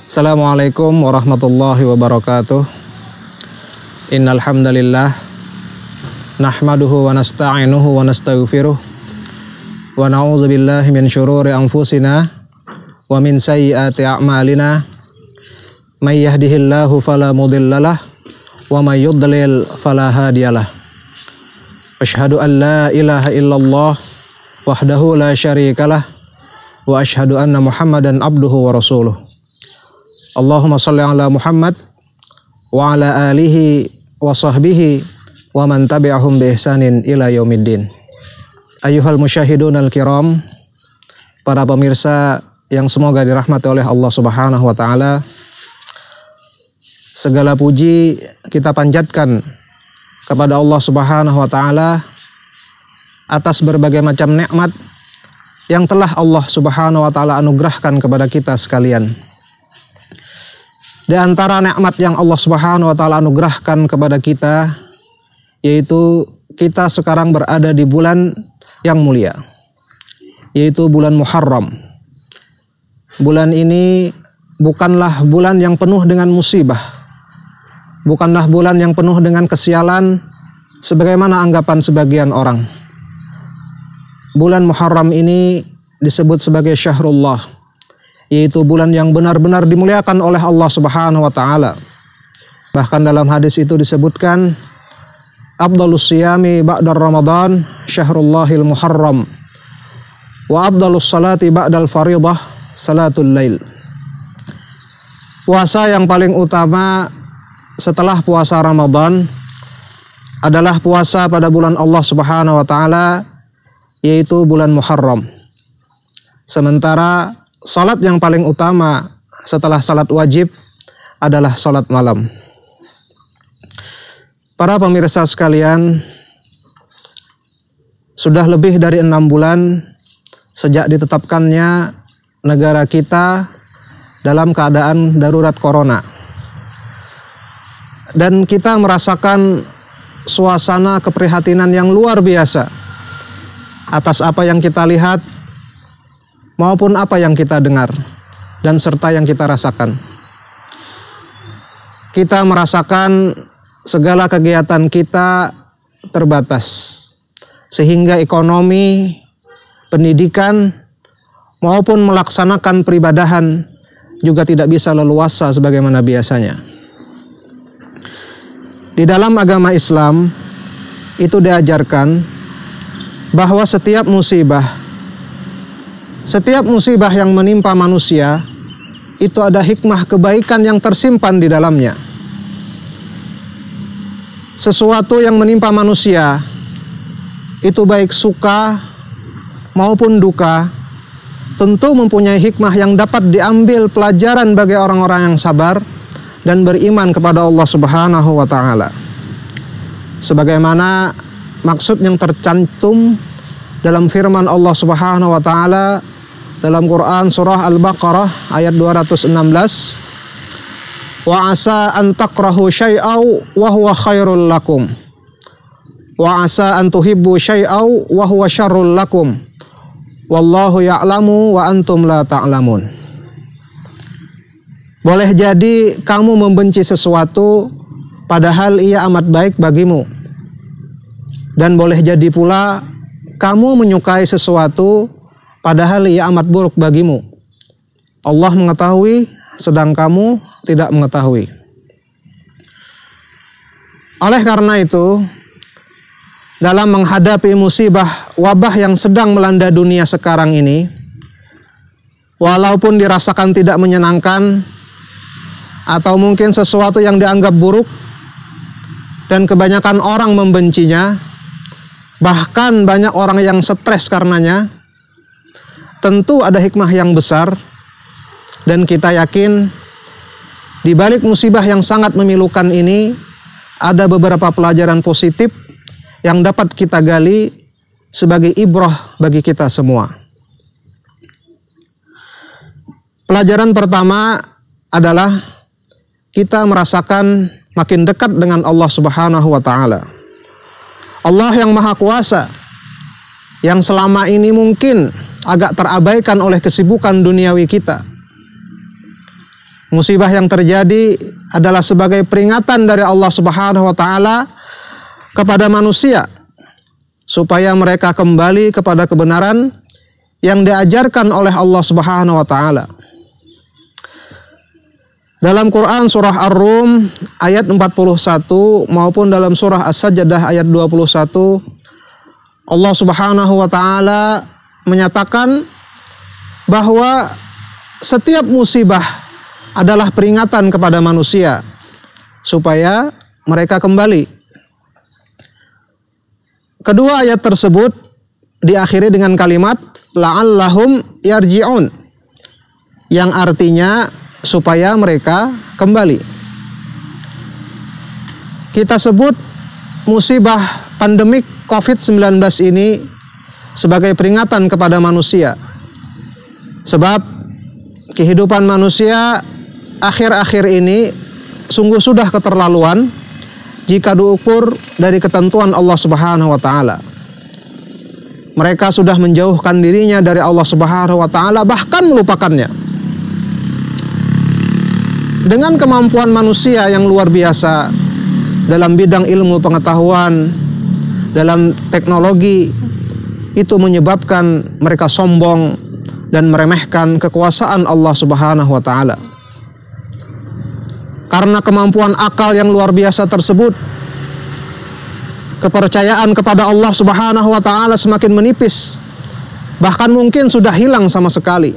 Assalamualaikum warahmatullahi wabarakatuh. Innal hamdalillah nahmaduhu wa nasta'inuhu wa nastaghfiruh wa na'udzu billahi min syururi anfusina wa min sayyiati a'malina. May yahdihillahu fala mudhillalah wa may yudlil fala hadiyalah. Asyhadu an la ilaha illallah wahdahu la syarikalah wa asyhadu anna Muhammadan abduhu wa rasuluh. Allahumma shalli ala Muhammad wa ala alihi wa sahbihi wa man tabi'ahum bi ihsanin ila yaumiddin. Ayyuhal musyahidunal kiram, para pemirsa yang semoga dirahmati oleh Allah Subhanahu wa taala. Segala puji kita panjatkan kepada Allah Subhanahu wa taala atas berbagai macam nikmat yang telah Allah Subhanahu wa taala anugerahkan kepada kita sekalian. Di antara nikmat yang Allah Subhanahu wa taala anugerahkan kepada kita, yaitu kita sekarang berada di bulan yang mulia, yaitu bulan Muharram. Bulan ini bukanlah bulan yang penuh dengan musibah, bukanlah bulan yang penuh dengan kesialan sebagaimana anggapan sebagian orang. Bulan Muharram ini disebut sebagai Syahrullah, yaitu bulan yang benar-benar dimuliakan oleh Allah Subhanahu wa taala. Bahkan dalam hadis itu disebutkan, afdhalus siyami ba'da Ramadan syahrullahil Muharram wa afdhalus salati ba'dal faridah salatul lail. Puasa yang paling utama setelah puasa Ramadan adalah puasa pada bulan Allah Subhanahu wa taala, yaitu bulan Muharram. Sementara salat yang paling utama setelah salat wajib adalah salat malam. Para pemirsa sekalian, sudah lebih dari 6 bulan sejak ditetapkannya negara kita dalam keadaan darurat corona. Dan kita merasakan suasana keprihatinan yang luar biasa atas apa yang kita lihat maupun apa yang kita dengar dan serta yang kita rasakan. Kita merasakan segala kegiatan kita terbatas, sehingga ekonomi, pendidikan maupun melaksanakan peribadahan juga tidak bisa leluasa sebagaimana biasanya. Di dalam agama Islam itu diajarkan bahwa setiap musibah yang menimpa manusia itu ada hikmah kebaikan yang tersimpan di dalamnya. Sesuatu yang menimpa manusia itu baik suka maupun duka tentu mempunyai hikmah yang dapat diambil pelajaran bagi orang-orang yang sabar dan beriman kepada Allah Subhanahu wa taala. Sebagaimana maksud yang tercantum dalam firman Allah Subhanahu wa taala dalam Quran surah Al-Baqarah ayat 216, wa asa an takrahu syai'aw wa huwa khairul lakum wa asa an tuhibbu syai'aw wa huwa syarrul lakum wallahu ya'lamu wa antum la ta'lamun. Boleh jadi kamu membenci sesuatu padahal ia amat baik bagimu, dan boleh jadi pula kamu menyukai sesuatu padahal ia amat buruk bagimu. Allah mengetahui sedang kamu tidak mengetahui. Oleh karena itu, dalam menghadapi musibah wabah yang sedang melanda dunia sekarang ini, walaupun dirasakan tidak menyenangkan atau mungkin sesuatu yang dianggap buruk dan kebanyakan orang membencinya, bahkan banyak orang yang stres karenanya, tentu ada hikmah yang besar, dan kita yakin di balik musibah yang sangat memilukan ini ada beberapa pelajaran positif yang dapat kita gali sebagai ibrah bagi kita semua. Pelajaran pertama adalah kita merasakan makin dekat dengan Allah Subhanahu wa taala. Allah yang Maha Kuasa, yang selama ini mungkin agak terabaikan oleh kesibukan duniawi kita. Musibah yang terjadi adalah sebagai peringatan dari Allah Subhanahu wa taala kepada manusia supaya mereka kembali kepada kebenaran yang diajarkan oleh Allah Subhanahu wa taala. Dalam Quran surah Ar-Rum ayat 41 maupun dalam surah As-Sajdah ayat 21, Allah Subhanahu wa taala menyatakan bahwa setiap musibah adalah peringatan kepada manusia supaya mereka kembali. Kedua ayat tersebut diakhiri dengan kalimat la'allahum yarji'un, yang artinya supaya mereka kembali. Kita sebut musibah pandemik COVID-19 ini sebagai peringatan kepada manusia. Sebab kehidupan manusia akhir-akhir ini sungguh sudah keterlaluan jika diukur dari ketentuan Allah Subhanahu wa taala. Mereka sudah menjauhkan dirinya dari Allah Subhanahu wa taala, bahkan melupakannya. Dengan kemampuan manusia yang luar biasa dalam bidang ilmu pengetahuan, dalam teknologi, itu menyebabkan mereka sombong dan meremehkan kekuasaan Allah Subhanahu wa taala. Karena kemampuan akal yang luar biasa tersebut, kepercayaan kepada Allah Subhanahu wa taala semakin menipis, bahkan mungkin sudah hilang sama sekali.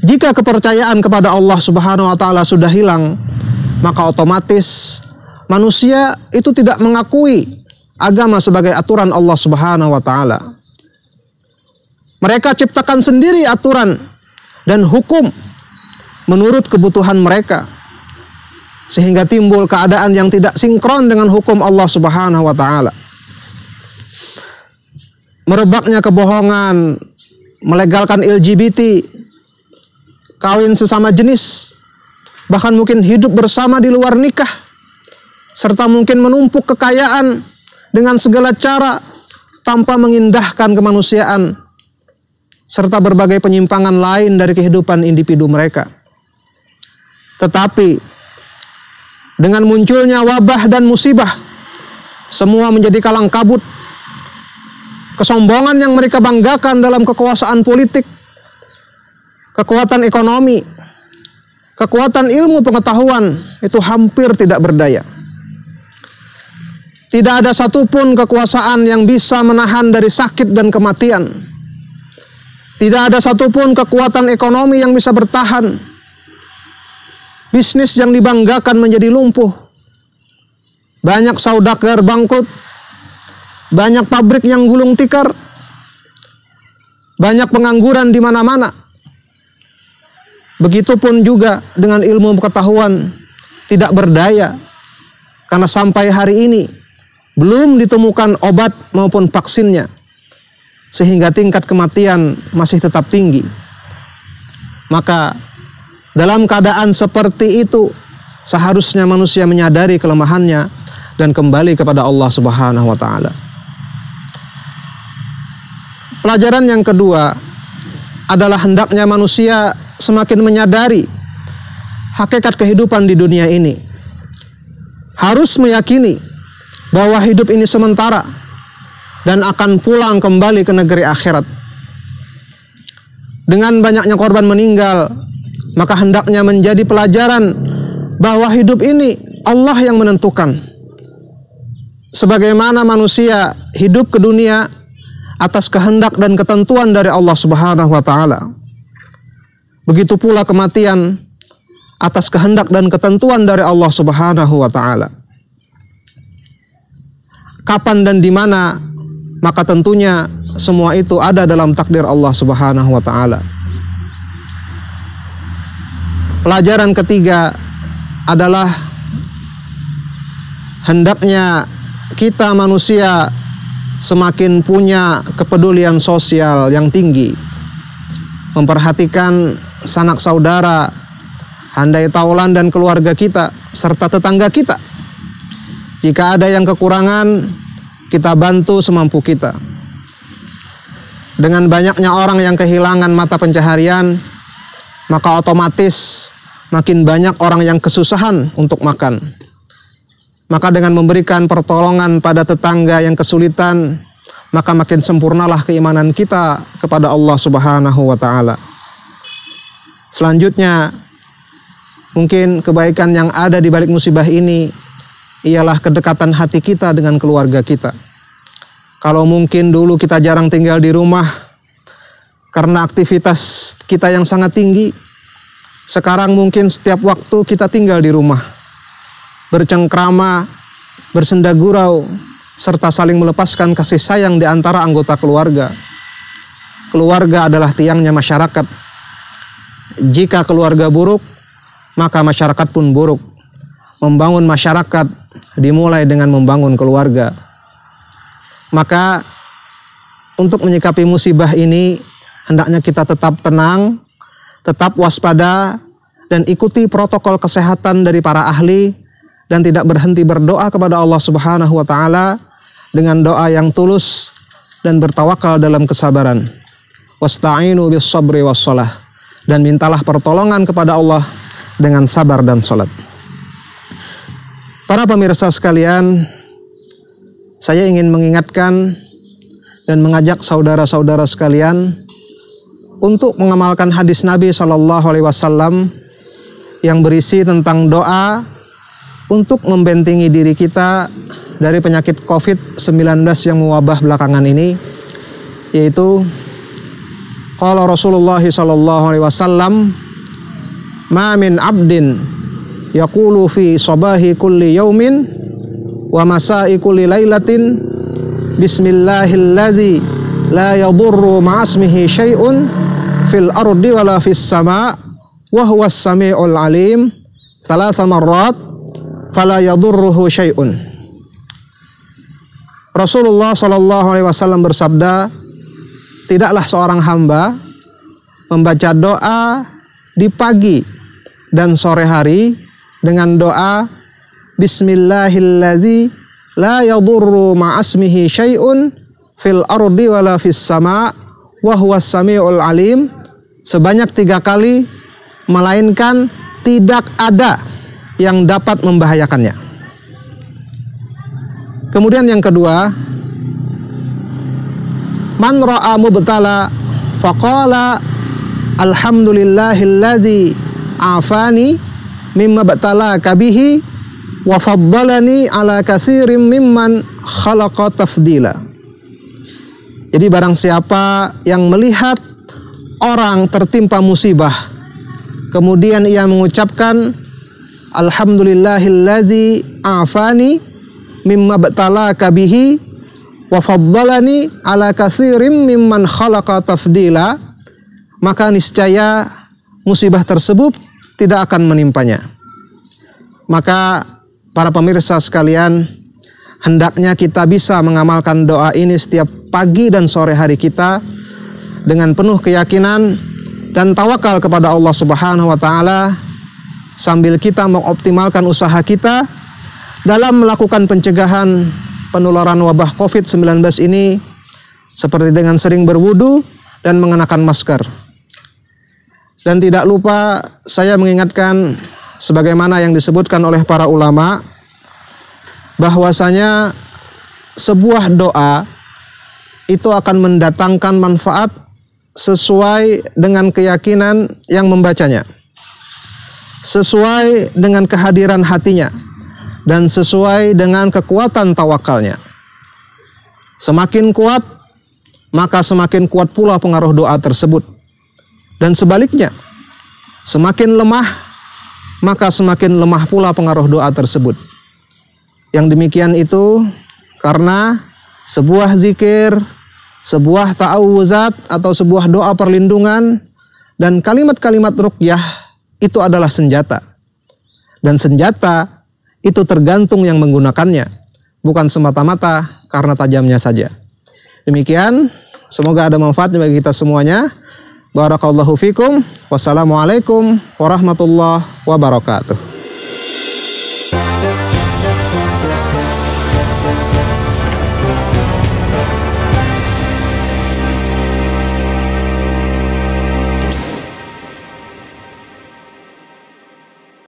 Jika kepercayaan kepada Allah Subhanahu wa taala sudah hilang, maka otomatis manusia itu tidak mengakui agama sebagai aturan Allah Subhanahu wa taala. Mereka ciptakan sendiri aturan dan hukum menurut kebutuhan mereka, sehingga timbul keadaan yang tidak sinkron dengan hukum Allah Subhanahu wa taala. Merebaknya kebohongan, melegalkan LGBT, kawin sesama jenis, bahkan mungkin hidup bersama di luar nikah, serta mungkin menumpuk kekayaan dengan segala cara tanpa mengindahkan kemanusiaan, serta berbagai penyimpangan lain dari kehidupan individu mereka. Tetapi dengan munculnya wabah dan musibah, semua menjadi kalang kabut. Kesombongan yang mereka banggakan dalam kekuasaan politik, kekuatan ekonomi, kekuatan ilmu pengetahuan, itu hampir tidak berdaya. Tidak ada satupun kekuasaan yang bisa menahan dari sakit dan kematian. Tidak ada satupun kekuatan ekonomi yang bisa bertahan. Bisnis yang dibanggakan menjadi lumpuh. Banyak saudagar bangkrut. Banyak pabrik yang gulung tikar. Banyak pengangguran di mana-mana. Begitupun juga dengan ilmu pengetahuan tidak berdaya. Karena sampai hari ini belum ditemukan obat maupun vaksinnya, sehingga tingkat kematian masih tetap tinggi. Maka dalam keadaan seperti itu, seharusnya manusia menyadari kelemahannya dan kembali kepada Allah Subhanahu wa taala. Pelajaran yang kedua adalah hendaknya manusia semakin menyadari hakikat kehidupan di dunia ini. Harus meyakini bahwa hidup ini sementara dan akan pulang kembali ke negeri akhirat. Dengan banyaknya korban meninggal, maka hendaknya menjadi pelajaran bahwa hidup ini Allah yang menentukan. Sebagaimana manusia hidup ke dunia atas kehendak dan ketentuan dari Allah Subhanahu wa taala, begitu pula kematian atas kehendak dan ketentuan dari Allah Subhanahu wa taala. Kapan dan di mana, maka tentunya semua itu ada dalam takdir Allah Subhanahu wa taala. Pelajaran ketiga adalah hendaknya kita manusia semakin punya kepedulian sosial yang tinggi, memperhatikan sanak saudara, handai taulan dan keluarga kita, serta tetangga kita. Jika ada yang kekurangan, kita bantu semampu kita. Dengan banyaknya orang yang kehilangan mata pencaharian, maka otomatis makin banyak orang yang kesusahan untuk makan. Maka dengan memberikan pertolongan pada tetangga yang kesulitan, maka makin sempurnalah keimanan kita kepada Allah Subhanahu wa taala. Selanjutnya, mungkin kebaikan yang ada di balik musibah ini ialah kedekatan hati kita dengan keluarga kita. Kalau mungkin dulu kita jarang tinggal di rumah karena aktivitas kita yang sangat tinggi, sekarang mungkin setiap waktu kita tinggal di rumah, bercengkrama, bersenda gurau, serta saling melepaskan kasih sayang di antara anggota keluarga. Keluarga adalah tiangnya masyarakat. Jika keluarga buruk, maka masyarakat pun buruk. Membangun masyarakat dimulai dengan membangun keluarga. Maka untuk menyikapi musibah ini, hendaknya kita tetap tenang, tetap waspada, dan ikuti protokol kesehatan dari para ahli, dan tidak berhenti berdoa kepada Allah Subhanahu wa taala dengan doa yang tulus dan bertawakal dalam kesabaran. Wasta'inu bis sabri was shalah, dan mintalah pertolongan kepada Allah dengan sabar dan salat. Para pemirsa sekalian, saya ingin mengingatkan dan mengajak saudara-saudara sekalian untuk mengamalkan hadis Nabi SAW yang berisi tentang doa untuk membentengi diri kita dari penyakit COVID-19 yang mewabah belakangan ini, yaitu qala Rasulullah SAW, ma min abdin yaqulu fi sabahi kulli yaumin wa masai kulli lailatin bismillahilladzi la yadurru ma'asmihi syai'un fil ardi wala fis sama' wa huwas sami'ul alim thalatha marrat fala yadurruhu syai'un. Rasulullah SAW bersabda, tidaklah seorang hamba membaca doa di pagi dan sore hari dengan doa bismillahilladzi la yadurru ma'asmihi syai'un fil ardi wala fis sama' wa huwas sami'ul alim sebanyak 3 kali, melainkan tidak ada yang dapat membahayakannya. Kemudian yang kedua, man ra'a mubtala faqala alhamdulillahilladzi afani mimma btalaka bihi wa faddalani ala katsirin mimman khalaqa tafdila. Jadi barang siapa yang melihat orang tertimpa musibah, kemudian ia mengucapkan alhamdulillahilladzi afani mimma btalaka bihi wa faddalani ala katsirin mimman khalaqa tafdila, maka niscaya musibah tersebut tidak akan menimpanya. Maka para pemirsa sekalian, hendaknya kita bisa mengamalkan doa ini setiap pagi dan sore hari kita dengan penuh keyakinan dan tawakal kepada Allah Subhanahu wa taala, sambil kita mengoptimalkan usaha kita dalam melakukan pencegahan penularan wabah COVID-19 ini, seperti dengan sering berwudu dan mengenakan masker. Dan tidak lupa saya mengingatkan sebagaimana yang disebutkan oleh para ulama, bahwasanya sebuah doa itu akan mendatangkan manfaat sesuai dengan keyakinan yang membacanya, sesuai dengan kehadiran hatinya, dan sesuai dengan kekuatan tawakalnya. Semakin kuat, maka semakin kuat pula pengaruh doa tersebut. Dan sebaliknya, semakin lemah, maka semakin lemah pula pengaruh doa tersebut. Yang demikian itu karena sebuah zikir, sebuah ta'awuzat atau sebuah doa perlindungan dan kalimat-kalimat ruqyah itu adalah senjata. Dan senjata itu tergantung yang menggunakannya, bukan semata-mata karena tajamnya saja. Demikian, semoga ada manfaatnya bagi kita semuanya. Barakallahu fikum. Wassalamualaikum warahmatullahi wabarakatuh.